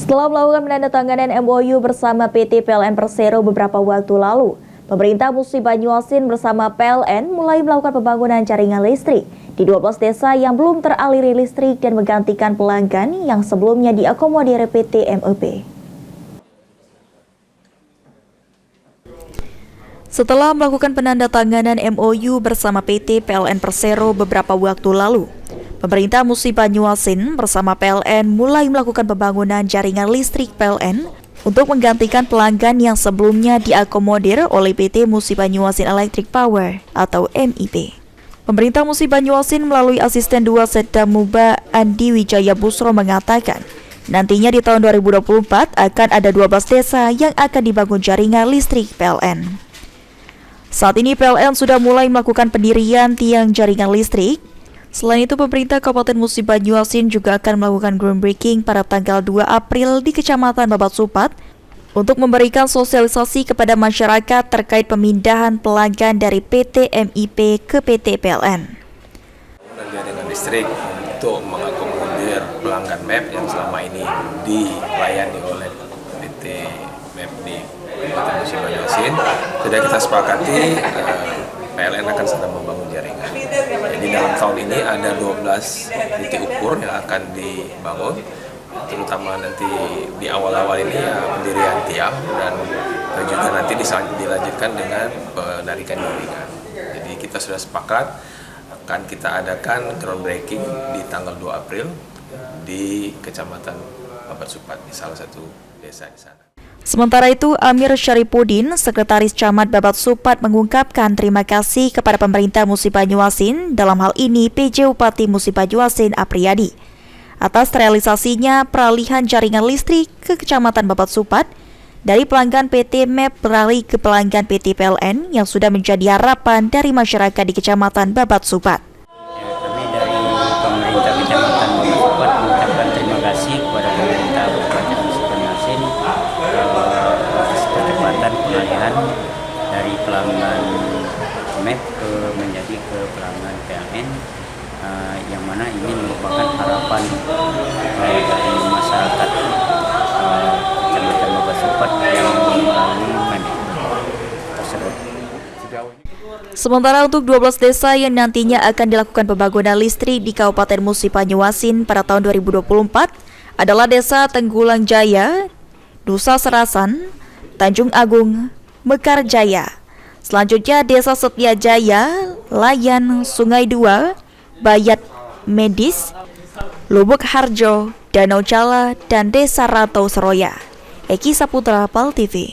Setelah melakukan penandatanganan MOU bersama PT PLN Persero beberapa waktu lalu, pemerintah Musi Banyuasin bersama PLN mulai melakukan pembangunan jaringan listrik di 12 desa yang belum teraliri listrik dan menggantikan pelanggan yang sebelumnya diakomodir PT MEP. Setelah melakukan penandatanganan MOU bersama PT PLN Persero beberapa waktu lalu, pemerintah Musi Banyuasin bersama PLN mulai melakukan pembangunan jaringan listrik PLN untuk menggantikan pelanggan yang sebelumnya diakomodir oleh PT Musi Banyuasin Electric Power atau MIP. Pemerintah Musi Banyuasin melalui asisten 2 Setda Muba Andi Wijaya Busro mengatakan, nantinya di tahun 2024 akan ada 12 desa yang akan dibangun jaringan listrik PLN. Saat ini PLN sudah mulai melakukan pendirian tiang jaringan listrik. Selain itu, pemerintah Kabupaten Musi Banyuasin juga akan melakukan groundbreaking pada tanggal 2 April di Kecamatan Babat Supat untuk memberikan sosialisasi kepada masyarakat terkait pemindahan pelanggan dari PT MIP ke PT PLN. Jaringan listrik untuk mengakomodir pelanggan MEP yang selama ini dilayani oleh PT MEP di Kabupaten Musi Banyuasin, sudah kita sepakati PLN akan sedang membangun jaringan. Jadi dalam tahun ini ada 12 titik ukur yang akan dibangun, terutama nanti di awal-awal ini ya pendirian tiang dan juga nanti dilanjutkan dengan penarikan jaringan. Jadi kita sudah sepakat akan kita adakan groundbreaking di tanggal 2 April di Kecamatan Babat Supat, di salah satu desa di sana. Sementara itu, Amir Syaripuddin, Sekretaris Camat Babat Supat mengungkapkan terima kasih kepada pemerintah Musi Banyuasin, dalam hal ini PJ Bupati Musi Banyuasin Apriyadi, atas realisasinya peralihan jaringan listrik ke Kecamatan Babat Supat dari pelanggan PT MEP beralih ke pelanggan PT PLN yang sudah menjadi harapan dari masyarakat di Kecamatan Babat Supat. Kami dari pemerintah Kecamatan Babat Supat mengucapkan terima kasih kepada pemerintah Kabupaten Musi Banyuasin atas percepatan pengalihan dari pelanggan MEP menjadi ke pelanggan PLN, yang mana ini merupakan harapan dari masyarakat Kecamatan Babat Supat yang melalui MEP tersebut. Sementara untuk 12 desa yang nantinya akan dilakukan pembangunan listrik di Kabupaten Musi Banyuasin pada tahun 2024 adalah Desa Tenggulang Jaya, Dusa Serasan, Tanjung Agung, Mekar Jaya. Selanjutnya Desa Setia Jaya, Layan, Sungai Dua, Bayat Medis, Lubuk Harjo, Danau Jala, dan Desa Ratau Seroya. Eki Saputra, PAL TV.